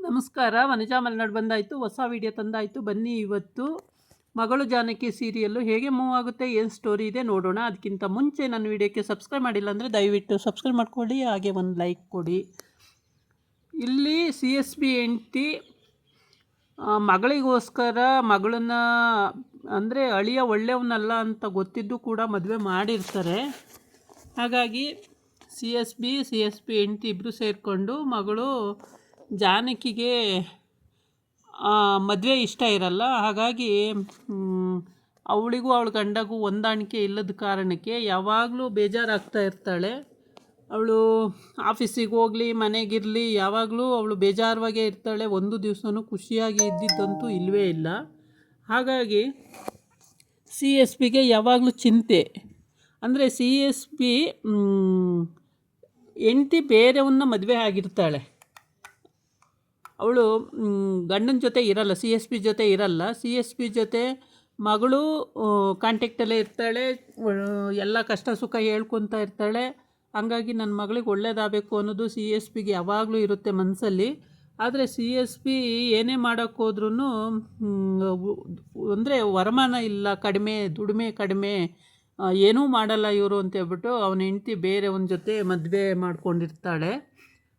ನಮಸ್ಕಾರ. ವನಜಾ ಮಲೆನಾಡು ಬಂದಾಯಿತು, ಹೊಸ ವಿಡಿಯೋ ತಂದಾಯಿತು. ಬನ್ನಿ ಇವತ್ತು ಮಗಳು ಜಾನಕಿ ಸೀರಿಯಲ್ಲು ಹೇಗೆ ಮೂವ್ ಆಗುತ್ತೆ, ಏನು ಸ್ಟೋರಿ ಇದೆ ನೋಡೋಣ. ಅದಕ್ಕಿಂತ ಮುಂಚೆ ನನ್ನ ವಿಡಿಯೋಕ್ಕೆ ಸಬ್ಸ್ಕ್ರೈಬ್ ಮಾಡಿಲ್ಲ ಅಂದರೆ ದಯವಿಟ್ಟು ಸಬ್ಸ್ಕ್ರೈಬ್ ಮಾಡ್ಕೊಳ್ಳಿ, ಹಾಗೆ ಒಂದು ಲೈಕ್ ಕೊಡಿ. ಇಲ್ಲಿ CSB ಹೆಂಡ್ತಿ ಮಗಳಿಗೋಸ್ಕರ ಮಗಳನ್ನ ಅಂದರೆ ಅಳಿಯ ಒಳ್ಳೆಯವನಲ್ಲ ಅಂತ ಗೊತ್ತಿದ್ದು ಕೂಡ ಮದುವೆ ಮಾಡಿರ್ತಾರೆ. ಹಾಗಾಗಿ CSB ಹೆಂಡ್ತಿ ಇಬ್ಬರು ಸೇರಿಕೊಂಡು ಮಗಳು ಜಾನಕಿಗೆ ಮದುವೆ ಇಷ್ಟ ಇರಲ್ಲ. ಹಾಗಾಗಿ ಅವಳಿಗೂ ಅವಳ ಗಂಡಗೂ ಹೊಂದಾಣಿಕೆ ಇಲ್ಲದ ಕಾರಣಕ್ಕೆ ಯಾವಾಗಲೂ ಬೇಜಾರಾಗ್ತಾ ಇರ್ತಾಳೆ. ಅವಳು ಆಫೀಸಿಗೆ ಹೋಗಲಿ ಮನೆಗಿರಲಿ ಯಾವಾಗಲೂ ಅವಳು ಬೇಜಾರವಾಗೇ ಇರ್ತಾಳೆ. ಒಂದು ದಿವಸನೂ ಖುಷಿಯಾಗಿ ಇದ್ದಿದ್ದಂತೂ ಇಲ್ಲವೇ ಇಲ್ಲ. ಹಾಗಾಗಿ CSBಗೆ ಯಾವಾಗಲೂ ಚಿಂತೆ. ಅಂದರೆ CSB ಹೆಂಡ್ತಿ ಬೇರೆಯವನ್ನ ಮದುವೆ ಆಗಿರ್ತಾಳೆ. ಅವಳು ಗಂಡನ ಜೊತೆ ಇರಲ್ಲ, CSB ಜೊತೆ ಇರಲ್ಲ. CSB ಜೊತೆ ಮಗಳು ಕಾಂಟ್ಯಾಕ್ಟಲ್ಲೇ ಇರ್ತಾಳೆ, ಎಲ್ಲ ಕಷ್ಟ ಸುಖ ಹೇಳ್ಕೊತಾ ಇರ್ತಾಳೆ. ಹಂಗಾಗಿ ನನ್ನ ಮಗಳಿಗೆ ಒಳ್ಳೇದಾಗಬೇಕು ಅನ್ನೋದು CSBಗೆ ಯಾವಾಗಲೂ ಇರುತ್ತೆ ಮನಸ್ಸಲ್ಲಿ. ಆದರೆ CSB ಏನೇ ಮಾಡೋಕ್ಕೋದ್ರೂ ಅಂದರೆ ವರಮಾನ ಇಲ್ಲ, ಕಡಿಮೆ ದುಡಿಮೆ ಕಡಿಮೆ, ಏನೂ ಮಾಡಲ್ಲ ಇವರು ಅಂತೇಳ್ಬಿಟ್ಟು ಅವನ ಹೆಂಡ್ತಿ ಬೇರೆಯವನ ಜೊತೆ ಮದುವೆ ಮಾಡ್ಕೊಂಡಿರ್ತಾಳೆ.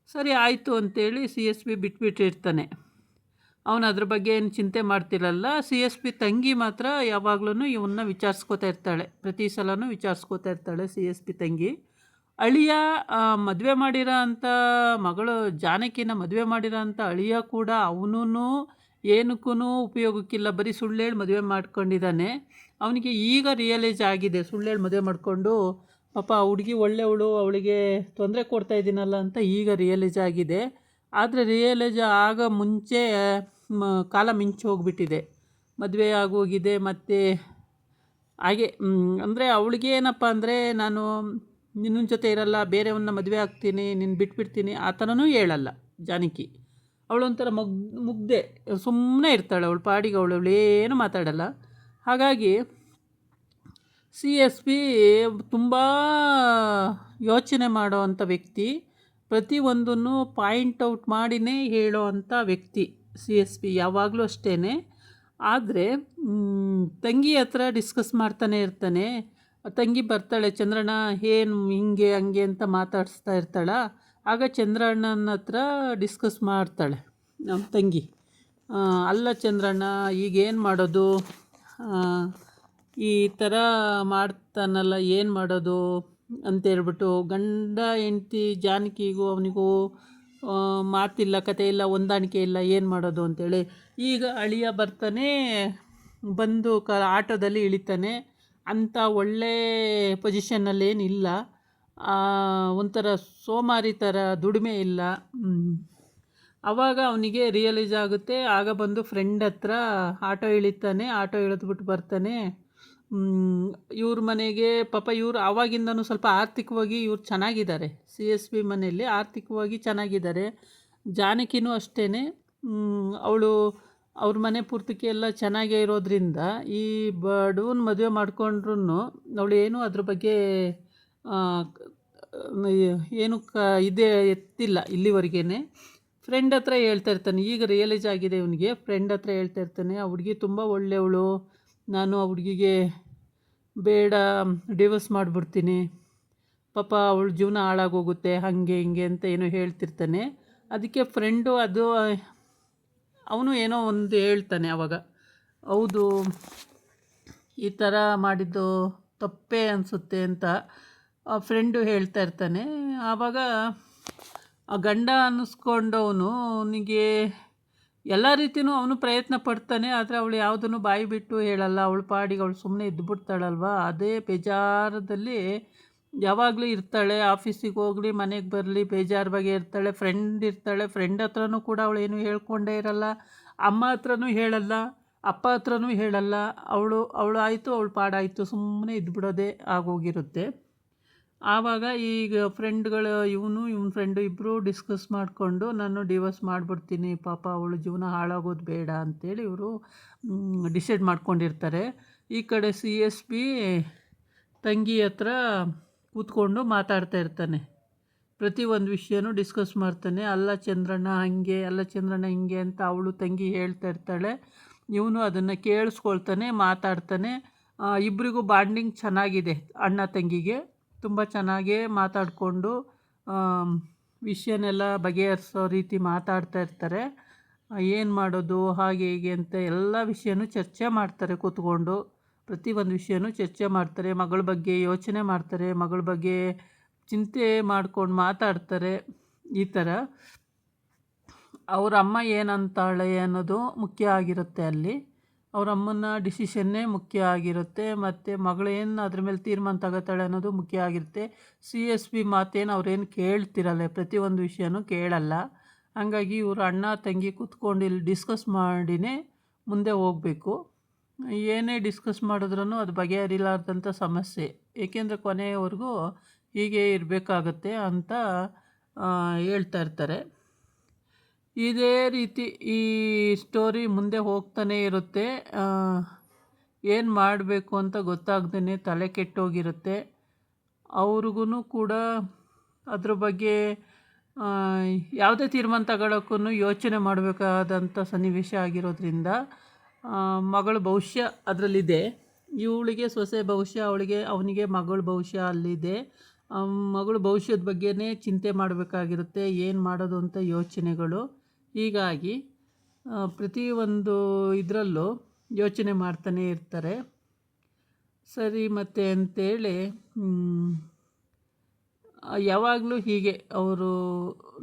ಸರಿ ಆಯಿತು ಅಂತೇಳಿ CSB ಬಿಟ್ಬಿಟ್ಟಿರ್ತಾನೆ. ಅವನು ಅದ್ರ ಬಗ್ಗೆ ಏನು ಚಿಂತೆ ಮಾಡ್ತಿರಲ್ಲ. CSB ತಂಗಿ ಮಾತ್ರ ಯಾವಾಗಲೂ ಇವನ್ನ ವಿಚಾರಿಸ್ಕೋತಾ ಇರ್ತಾಳೆ, ಪ್ರತಿ ಸಲನೂ ವಿಚಾರಿಸ್ಕೋತಾ ಇರ್ತಾಳೆ CSB ತಂಗಿ. ಅಳಿಯ ಮದುವೆ ಮಾಡಿರೋ ಅಂಥ ಮಗಳು ಜಾನಕಿನ ಮದುವೆ ಮಾಡಿರೋ ಅಂಥ ಅಳಿಯ ಕೂಡ ಅವನೂ ಏನಕ್ಕೂ ಉಪಯೋಗಕ್ಕಿಲ್ಲ, ಬರೀ ಸುಳ್ಳೇಳಿ ಮದುವೆ ಮಾಡ್ಕೊಂಡಿದ್ದಾನೆ. ಅವನಿಗೆ ಈಗ ರಿಯಲೈಸ್ ಆಗಿದೆ, ಸುಳ್ಳೇಳಿ ಮದುವೆ ಮಾಡಿಕೊಂಡು ಪಾಪ ಹುಡುಗಿ ಒಳ್ಳೆಯವಳು, ಅವಳಿಗೆ ತೊಂದರೆ ಕೊಡ್ತಾ ಇದ್ದೀನಲ್ಲ ಅಂತ ಈಗ ರಿಯಲೈಸ್ ಆಗಿದೆ. ಆದರೆ ರಿಯಲೈಸ್ ಆಗ ಮುಂಚೆ ಕಾಲ ಮಿಂಚು ಹೋಗಿಬಿಟ್ಟಿದೆ, ಮದುವೆ ಆಗೋಗಿದೆ. ಮತ್ತು ಹಾಗೆ ಅಂದರೆ ಅವಳಿಗೆ ಏನಪ್ಪ ಅಂದರೆ ನಾನು ನಿನ್ನ ಜೊತೆ ಇರಲ್ಲ, ಬೇರೆಯವನ್ನ ಮದುವೆ ಆಗ್ತೀನಿ, ನಿನ್ನ ಬಿಟ್ಬಿಡ್ತೀನಿ ಆ ಥರನೂ ಹೇಳಲ್ಲ ಜಾನಕಿ. ಅವಳೊಂಥರ ಮುಗ್ದೆ ಸುಮ್ಮನೆ ಇರ್ತಾಳೆ, ಅವಳು ಪಾಡಿಗೆ ಅವಳೇನು ಮಾತಾಡಲ್ಲ. ಹಾಗಾಗಿ CSB ತುಂಬ ಯೋಚನೆ ಮಾಡೋ ಅಂಥ ವ್ಯಕ್ತಿ, ಪ್ರತಿಯೊಂದನ್ನು ಪಾಯಿಂಟ್ ಔಟ್ ಮಾಡಿನೇ ಹೇಳೋ ಅಂಥ ವ್ಯಕ್ತಿ CSB ಯಾವಾಗಲೂ ಅಷ್ಟೇ. ಆದರೆ ತಂಗಿ ಹತ್ರ ಡಿಸ್ಕಸ್ ಮಾಡ್ತಾನೆ ಇರ್ತಾನೆ. ತಂಗಿ ಬರ್ತಾಳೆ, ಚಂದ್ರಣ್ಣ ಏನು ಹಿಂಗೆ ಹಂಗೆ ಅಂತ ಮಾತಾಡಿಸ್ತಾ ಇರ್ತಾಳ. ಆಗ ಚಂದ್ರಣ್ಣನ ಹತ್ರ ಡಿಸ್ಕಸ್ ಮಾಡ್ತಾಳೆ ನಮ್ಮ ತಂಗಿ. ಅಲ್ಲ ಚಂದ್ರಣ್ಣ ಈಗೇನು ಮಾಡೋದು, ಈ ಥರ ಮಾಡ್ತಾನಲ್ಲ ಏನು ಮಾಡೋದು ಅಂತೇಳ್ಬಿಟ್ಟು, ಗಂಡ ಹೆಂಡ್ತಿ ಜಾನಕಿಗೂ ಅವನಿಗೂ ಮಾತಿಲ್ಲ, ಕತೆ ಇಲ್ಲ, ಹೊಂದಾಣಿಕೆ ಇಲ್ಲ, ಏನು ಮಾಡೋದು ಅಂತೇಳಿ ಈಗ ಅಳಿಯ ಬರ್ತಾನೆ, ಬಂದು ಆಟೋದಲ್ಲಿ ಇಳಿತಾನೆ. ಅಂಥ ಒಳ್ಳೆ ಪೊಸಿಷನ್ನಲ್ಲೇನಿಲ್ಲ, ಒಂಥರ ಸೋಮಾರಿ ಥರ, ದುಡಿಮೆ ಇಲ್ಲ. ಆವಾಗ ಅವನಿಗೆ ರಿಯಲೈಸ್ ಆಗುತ್ತೆ. ಆಗ ಬಂದು ಫ್ರೆಂಡ್ ಹತ್ರ ಆಟೋ ಇಳಿತಾನೆ. ಆಟೋ ಇಳಿದ್ಬಿಟ್ಟು ಬರ್ತಾನೆ ಇವ್ರ ಮನೆಗೆ. ಪಾಪ ಇವರು ಆವಾಗಿಂದನೂ ಸ್ವಲ್ಪ ಆರ್ಥಿಕವಾಗಿ ಇವ್ರು ಚೆನ್ನಾಗಿದ್ದಾರೆ, CSB ಮನೆಯಲ್ಲಿ ಆರ್ಥಿಕವಾಗಿ ಚೆನ್ನಾಗಿದ್ದಾರೆ. ಜಾನಕಿನೂ ಅಷ್ಟೇ, ಅವಳು ಅವ್ರ ಮನೆ ಪೂರ್ತಿಕೆ ಎಲ್ಲ ಚೆನ್ನಾಗೇ ಇರೋದ್ರಿಂದ ಈ ಬಡವನ ಮದುವೆ ಮಾಡ್ಕೊಂಡ್ರೂ ಅವಳು ಏನೂ ಅದ್ರ ಬಗ್ಗೆ ಏನು ಇದೇ ಎತ್ತಿಲ್ಲ ಇಲ್ಲಿವರೆಗೇ. ಫ್ರೆಂಡ್ ಹತ್ರ ಹೇಳ್ತಾ ಇರ್ತಾನೆ, ಈಗ ರಿಯಲೈಸ್ ಆಗಿದೆ ಇವನಿಗೆ. ಫ್ರೆಂಡ್ ಹತ್ರ ಹೇಳ್ತಾ ಇರ್ತಾನೆ, ಆ ಹುಡುಗಿ ತುಂಬ ಒಳ್ಳೆಯವಳು, ನಾನು ಆ ಹುಡುಗಿಗೆ ಬೇಡ ಡಿವೋರ್ಸ್ ಮಾಡಿಬಿಡ್ತೀನಿ, ಪಾಪ ಅವಳ ಜೀವನ ಹಾಳಾಗೋಗುತ್ತೆ, ಹಾಗೆ ಹಿಂಗೆ ಅಂತ ಏನೋ ಹೇಳ್ತಿರ್ತಾನೆ. ಅದಕ್ಕೆ ಫ್ರೆಂಡು ಅವನು ಏನೋ ಒಂದು ಹೇಳ್ತಾನೆ ಆವಾಗ, ಹೌದು ಈ ಥರ ಮಾಡಿದ್ದು ತಪ್ಪೇ ಅನಿಸುತ್ತೆ ಅಂತ ಫ್ರೆಂಡು ಹೇಳ್ತಾ ಇರ್ತಾನೆ. ಆವಾಗ ಆ ಗಂಡ ಅನ್ನಿಸ್ಕೊಂಡವನು ಅವನಿಗೆ ಎಲ್ಲ ರೀತಿಯೂ ಅವನು ಪ್ರಯತ್ನ ಪಡ್ತಾನೆ. ಆದರೆ ಅವಳು ಯಾವುದನ್ನು ಬಾಯಿ ಬಿಟ್ಟು ಹೇಳಲ್ಲ, ಅವಳು ಪಾಡಿಗೆ ಅವಳು ಸುಮ್ಮನೆ ಇದ್ದುಬಿಡ್ತಾಳಲ್ವ, ಅದೇ ಬೇಜಾರದಲ್ಲಿ ಯಾವಾಗಲೂ ಇರ್ತಾಳೆ. ಆಫೀಸಿಗೆ ಹೋಗಲಿ ಮನೆಗೆ ಬರಲಿ ಬೇಜಾರು ಬಗ್ಗೆ ಇರ್ತಾಳೆ. ಫ್ರೆಂಡ್ ಇರ್ತಾಳೆ, ಫ್ರೆಂಡ್ ಹತ್ರನೂ ಕೂಡ ಅವಳು ಏನೂ ಹೇಳ್ಕೊಂಡೇ ಇರಲ್ಲ, ಅಮ್ಮ ಹತ್ರನೂ ಹೇಳಲ್ಲ, ಅಪ್ಪ ಹತ್ರನೂ ಹೇಳಲ್ಲ. ಅವಳು ಆಯಿತು ಅವಳು ಪಾಡಾಯಿತು ಸುಮ್ಮನೆ ಇದ್ದುಬಿಡೋದೇ ಆಗೋಗಿರುತ್ತೆ. ಆವಾಗ ಈಗ ಫ್ರೆಂಡ್ಗಳು ಇವನ ಫ್ರೆಂಡು ಇಬ್ಬರು ಡಿಸ್ಕಸ್ ಮಾಡಿಕೊಂಡು ನಾನು ಡಿವೋರ್ಸ್ ಮಾಡಿಬಿಡ್ತೀನಿ, ಪಾಪ ಅವಳು ಜೀವನ ಹಾಳಾಗೋದು ಬೇಡ ಅಂತೇಳಿ ಇವರು ಡಿಸೈಡ್ ಮಾಡ್ಕೊಂಡಿರ್ತಾರೆ. ಈ ಕಡೆ CSB ತಂಗಿ ಹತ್ರ ಕೂತ್ಕೊಂಡು ಮಾತಾಡ್ತಾ ಇರ್ತಾನೆ, ಪ್ರತಿಯೊಂದು ವಿಷಯನೂ ಡಿಸ್ಕಸ್ ಮಾಡ್ತಾನೆ. ಅಲ್ಲ ಚಂದ್ರಣ್ಣ ಹಾಗೆ, ಅಲ್ಲ ಚಂದ್ರಣ್ಣ ಹಿಂಗೆ ಅಂತ ಅವಳು ತಂಗಿ ಹೇಳ್ತಾ ಇರ್ತಾಳೆ. ಇವನು ಅದನ್ನು ಕೇಳಿಸ್ಕೊಳ್ತಾನೆ, ಮಾತಾಡ್ತಾನೆ. ಇಬ್ಬರಿಗೂ ಬಾಂಡಿಂಗ್ ಚೆನ್ನಾಗಿದೆ. ಅಣ್ಣ ತಂಗಿಗೆ ತುಂಬ ಚೆನ್ನಾಗೇ ಮಾತಾಡಿಕೊಂಡು ವಿಷಯನೆಲ್ಲ ಬಗೆಹರಿಸೋ ರೀತಿ ಮಾತಾಡ್ತಾ ಇರ್ತಾರೆ. ಏನು ಮಾಡೋದು ಹಾಗೆ ಹೀಗೆ ಅಂತ ಎಲ್ಲ ವಿಷಯನೂ ಚರ್ಚೆ ಮಾಡ್ತಾರೆ ಕೂತ್ಕೊಂಡು. ಪ್ರತಿಯೊಂದು ವಿಷಯನೂ ಚರ್ಚೆ ಮಾಡ್ತಾರೆ. ಮಗಳ ಬಗ್ಗೆ ಯೋಚನೆ ಮಾಡ್ತಾರೆ, ಮಗಳ ಬಗ್ಗೆ ಚಿಂತೆ ಮಾಡ್ಕೊಂಡು ಮಾತಾಡ್ತಾರೆ. ಈ ಥರ ಅವ್ರ ಅಮ್ಮ ಏನಂತಾಳೆ ಅನ್ನೋದು ಮುಖ್ಯ ಆಗಿರುತ್ತೆ ಅಲ್ಲಿ. ಅವ್ರ ಅಮ್ಮನ ಡಿಸಿಷನ್ನೇ ಮುಖ್ಯ ಆಗಿರುತ್ತೆ. ಮತ್ತು ಮಗಳೇನು ಅದ್ರ ಮೇಲೆ ತೀರ್ಮಾನ ತಗೋತಾಳೆ ಅನ್ನೋದು ಮುಖ್ಯ ಆಗಿರುತ್ತೆ. CSP ಮಾತೇನು ಅವ್ರೇನು ಕೇಳ್ತಿರಲ್ಲ, ಪ್ರತಿಯೊಂದು ವಿಷಯನೂ ಕೇಳಲ್ಲ. ಹಾಗಾಗಿ ಇವರು ಅಣ್ಣ ತಂಗಿ ಕೂತ್ಕೊಂಡು ಇಲ್ಲಿ ಡಿಸ್ಕಸ್ ಮಾಡಿನೇ ಮುಂದೆ ಹೋಗಬೇಕು. ಏನೇ ಡಿಸ್ಕಸ್ ಮಾಡಿದ್ರೂ ಅದು ಬಗೆಹರಿಲಾರ್ದಂಥ ಸಮಸ್ಯೆ. ಏಕೆಂದರೆ ಕೊನೆಯವರೆಗೂ ಹೀಗೆ ಇರಬೇಕಾಗತ್ತೆ ಅಂತ ಹೇಳ್ತಾ ಇರ್ತಾರೆ. ಇದೇ ರೀತಿ ಈ ಸ್ಟೋರಿ ಮುಂದೆ ಹೋಗ್ತಾನೇ ಇರುತ್ತೆ. ಏನು ಮಾಡಬೇಕು ಅಂತ ಗೊತ್ತಾಗ್ದೇ ತಲೆ ಕೆಟ್ಟೋಗಿರುತ್ತೆ. ಅವ್ರಿಗೂ ಕೂಡ ಅದ್ರ ಬಗ್ಗೆ ಯಾವುದೇ ತೀರ್ಮಾನ ತಗೊಳ್ಳೋಕ್ಕೂ ಯೋಚನೆ ಮಾಡಬೇಕಾದಂಥ ಸನ್ನಿವೇಶ ಆಗಿರೋದ್ರಿಂದ ಮಗಳ ಭವಿಷ್ಯ ಅದರಲ್ಲಿದೆ. ಇವಳಿಗೆ ಸೊಸೆ ಭವಿಷ್ಯ, ಅವನಿಗೆ ಮಗಳ ಭವಿಷ್ಯ ಅಲ್ಲಿದೆ. ಮಗಳ ಭವಿಷ್ಯದ ಬಗ್ಗೆನೇ ಚಿಂತೆ ಮಾಡಬೇಕಾಗಿರುತ್ತೆ. ಏನು ಮಾಡೋದು ಅಂತ ಯೋಚನೆಗಳು. ಹೀಗಾಗಿ ಪ್ರತಿಯೊಂದು ಇದರಲ್ಲೂ ಯೋಚನೆ ಮಾಡ್ತಾನೇ ಇರ್ತಾರೆ. ಸರಿ ಮತ್ತೆ ಅಂತೇಳಿ ಯಾವಾಗಲೂ ಹೀಗೆ ಅವರು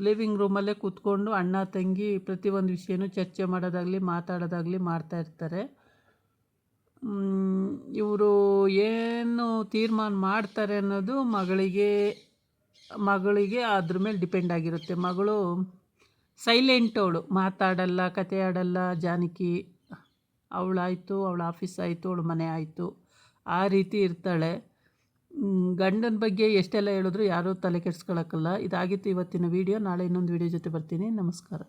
ಲಿವಿಂಗ್ ರೂಮಲ್ಲೇ ಕೂತ್ಕೊಂಡು ಅಣ್ಣ ತಂಗಿ ಪ್ರತಿಯೊಂದು ವಿಷಯನೂ ಚರ್ಚೆ ಮಾಡೋದಾಗಲಿ ಮಾತಾಡೋದಾಗಲಿ ಮಾಡ್ತಾಯಿರ್ತಾರೆ. ಇವರು ಏನು ತೀರ್ಮಾನ ಮಾಡ್ತಾರೆ ಅನ್ನೋದು ಮಗಳಿಗೆ ಅದ್ರ ಮೇಲೆ ಡಿಪೆಂಡ್ ಆಗಿರುತ್ತೆ. ಮಗಳು ಸೈಲೆಂಟ್, ಅವಳು ಮಾತಾಡಲ್ಲ, ಕತೆ ಆಡಲ್ಲ. ಜಾನಕಿ ಅವಳಾಯಿತು, ಅವಳ ಆಫೀಸ್ ಆಯಿತು, ಅವಳ ಮನೆ ಆಯಿತು, ಆ ರೀತಿ ಇರ್ತಾಳೆ. ಗಂಡನ ಬಗ್ಗೆ ಎಷ್ಟೆಲ್ಲ ಹೇಳಿದ್ರು ಯಾರೂ ತಲೆ ಕೆಡಿಸ್ಕೊಳಕ್ಕಲ್ಲ. ಇದಾಗಿತ್ತು ಇವತ್ತಿನ ವಿಡಿಯೋ. ನಾಳೆ ಇನ್ನೊಂದು ವಿಡಿಯೋ ಜೊತೆ ಬರ್ತೀನಿ. ನಮಸ್ಕಾರ.